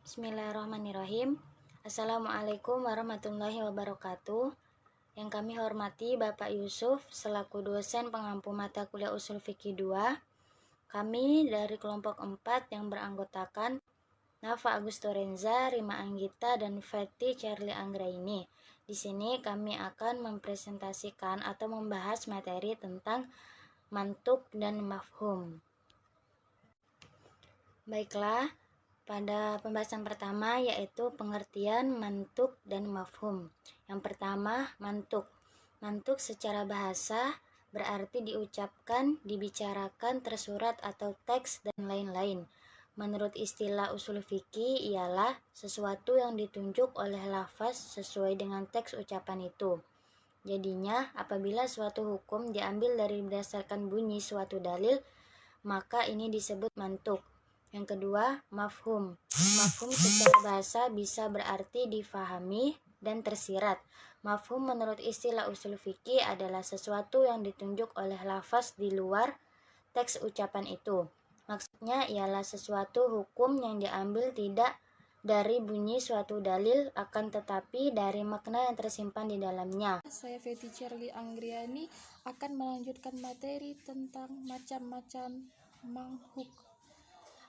Bismillahirrahmanirrahim. Assalamualaikum warahmatullahi wabarakatuh. Yang kami hormati Bapak Yusuf selaku dosen pengampu mata kuliah Ushul Fikih 2. Kami dari kelompok 4 yang beranggotakan Nafa Agustorenza, Rima Anggita, dan Feti Charlie Anggraini. Di sini kami akan mempresentasikan atau membahas materi tentang mantuk dan mafhum. Baiklah, pada pembahasan pertama yaitu pengertian mantuk dan mafhum. Yang pertama, mantuk. Mantuk secara bahasa berarti diucapkan, dibicarakan, tersurat atau teks dan lain-lain. Menurut istilah usul fikih ialah sesuatu yang ditunjuk oleh lafaz sesuai dengan teks ucapan itu. Jadinya, apabila suatu hukum diambil dari berdasarkan bunyi suatu dalil, maka ini disebut mantuk. Yang kedua, mafhum. Mafhum secara bahasa bisa berarti difahami dan tersirat. Mafhum menurut istilah usul fikih adalah sesuatu yang ditunjuk oleh lafaz di luar teks ucapan itu. Maksudnya ialah sesuatu hukum yang diambil tidak dari bunyi suatu dalil, akan tetapi dari makna yang tersimpan di dalamnya. Saya Feti Charlie Anggraini akan melanjutkan materi tentang macam-macam manhuk.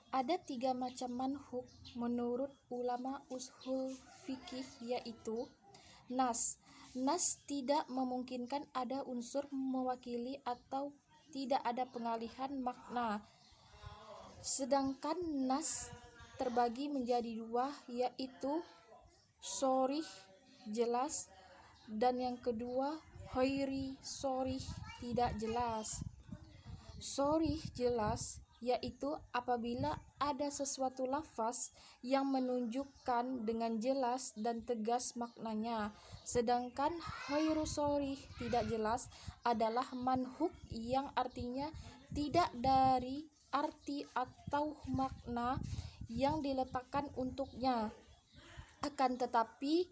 Ada 3 macam manhuk menurut ulama ushul fikih, yaitu nas. Nas tidak memungkinkan ada unsur mewakili atau tidak ada pengalihan makna. Sedangkan nas terbagi menjadi 2, yaitu sharih, jelas, dan yang kedua ghairi sharih, tidak jelas. Sharih, jelas, yaitu apabila ada sesuatu lafaz yang menunjukkan dengan jelas dan tegas maknanya. Sedangkan ghairu sharih, tidak jelas, adalah manhuk yang artinya tidak dari arti atau makna yang diletakkan untuknya. Akan tetapi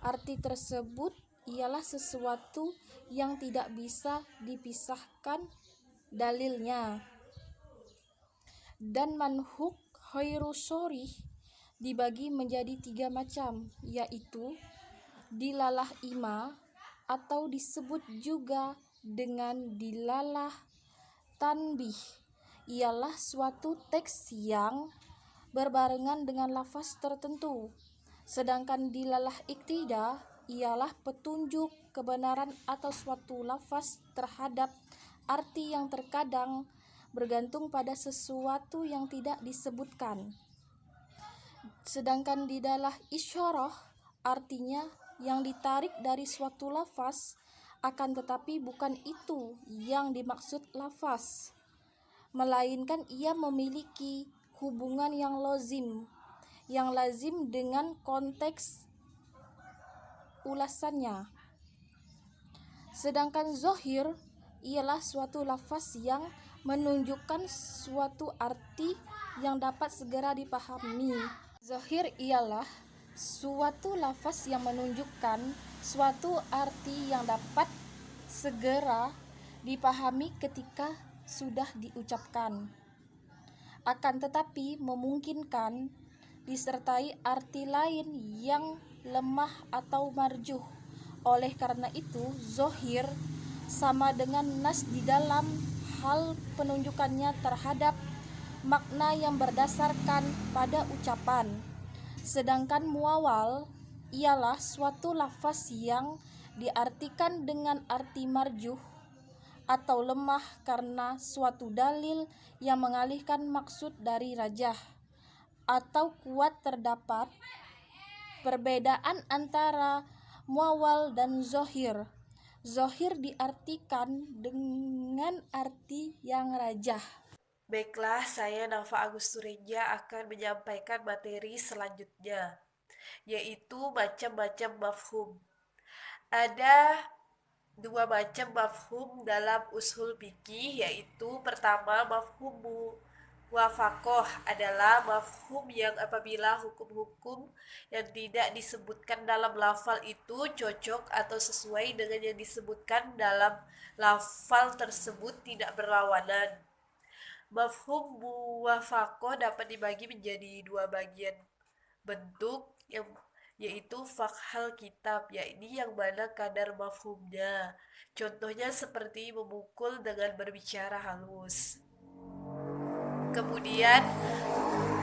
arti tersebut ialah sesuatu yang tidak bisa dipisahkan dalilnya. Dan manhuk ghairu sharih dibagi menjadi 3 macam, yaitu dilalah ima atau disebut juga dengan dilalah tanbih, ialah suatu teks yang berbarengan dengan lafaz tertentu. Sedangkan dilalah iktida ialah petunjuk kebenaran atau suatu lafaz terhadap arti yang terkadang bergantung pada sesuatu yang tidak disebutkan. Sedangkan didalah isyarah artinya yang ditarik dari suatu lafaz, akan tetapi bukan itu yang dimaksud lafaz, melainkan ia memiliki hubungan yang lazim dengan konteks ulasannya. Sedangkan zahir ialah suatu lafaz yang menunjukkan suatu arti yang dapat segera dipahami. Zahir ialah suatu lafaz yang menunjukkan suatu arti yang dapat segera dipahami ketika sudah diucapkan. Akan tetapi memungkinkan disertai arti lain yang lemah atau marjuh. Oleh karena itu, zahir sama dengan nas di dalam hal penunjukannya terhadap makna yang berdasarkan pada ucapan. Sedangkan muawwal ialah suatu lafaz yang diartikan dengan arti marjuh atau lemah karena suatu dalil yang mengalihkan maksud dari rajah atau kuat. Terdapat perbedaan antara muawwal dan zahir. Zahir diartikan dengan arti yang rajah. Baiklah, saya Nafa Agustorenza akan menyampaikan materi selanjutnya, yaitu macam-macam mafhum. Ada 2 macam mafhum dalam ushul fikih, yaitu pertama, mafhum muwafaqah adalah mafhum yang apabila hukum-hukum yang tidak disebutkan dalam lafal itu cocok atau sesuai dengan yang disebutkan dalam lafal tersebut, tidak berlawanan. Mafhum muwafaqah dapat dibagi menjadi 2 bagian. bentuk yang yaitu fakhal kitab, yakni yang mana kadar mafhumnya. Contohnya seperti memukul dengan berbicara halus. Kemudian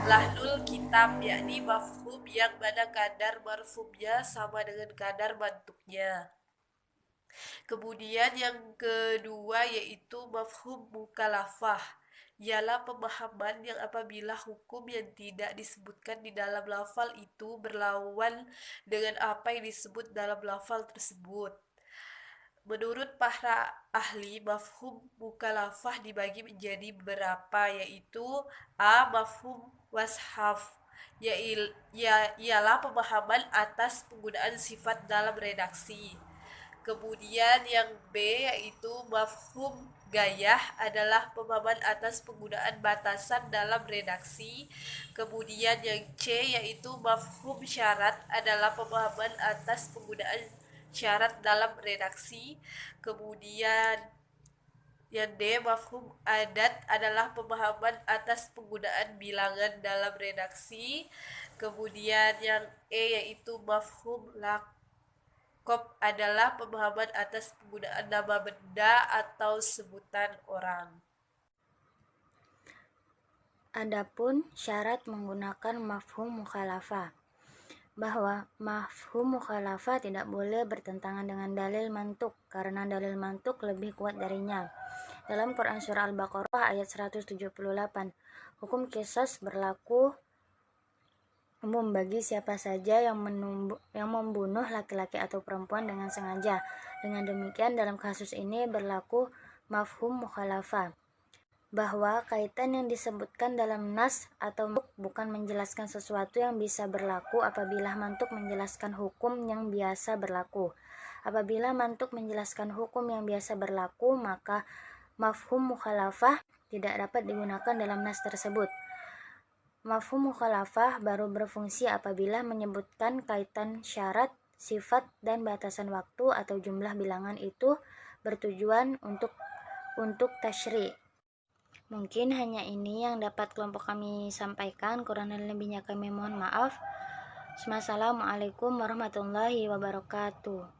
lahlul kitab, yakni mafhum yang mana kadar marfumnya sama dengan kadar mantuknya. Kemudian yang kedua yaitu mafhum mukhalafah, ialah pemahaman yang apabila hukum yang tidak disebutkan di dalam lafal itu berlawan dengan apa yang disebut dalam lafal tersebut. Menurut para ahli, mafhum mukhalafah dibagi menjadi beberapa, yaitu A. Mafhum washaf, ialah pemahaman atas penggunaan sifat dalam redaksi. Kemudian yang B yaitu mafhum gayah, adalah pemahaman atas penggunaan batasan dalam redaksi. Kemudian yang C yaitu mafhum syarat, adalah pemahaman atas penggunaan syarat dalam redaksi. Kemudian yang D mafhum adat, adalah pemahaman atas penggunaan bilangan dalam redaksi. Kemudian yang E yaitu mafhum lakob, adalah pemahaman atas penggunaan nama benda atau sebutan orang. Adapun syarat menggunakan mafhum mukhalafah, bahwa mafhum mukhalafah tidak boleh bertentangan dengan dalil mantuk karena dalil mantuk lebih kuat darinya. Dalam Quran Surah Al-Baqarah ayat 178, hukum qisas berlaku umum bagi siapa saja yang membunuh laki-laki atau perempuan dengan sengaja. Dengan demikian, dalam kasus ini berlaku mafhum mukhalafah, bahwa kaitan yang disebutkan dalam nas atau mantuk bukan menjelaskan sesuatu yang bisa berlaku apabila mantuk menjelaskan hukum yang biasa berlaku. Apabila mantuk menjelaskan hukum yang biasa berlaku, maka mafhum mukhalafah tidak dapat digunakan dalam nas tersebut. Mafhum mukhalafah baru berfungsi apabila menyebutkan kaitan syarat, sifat, dan batasan waktu atau jumlah bilangan itu bertujuan untuk tasyri'. Mungkin hanya ini yang dapat kelompok kami sampaikan. Kurang dan lebihnya kami mohon maaf. Wassalamualaikum warahmatullahi wabarakatuh.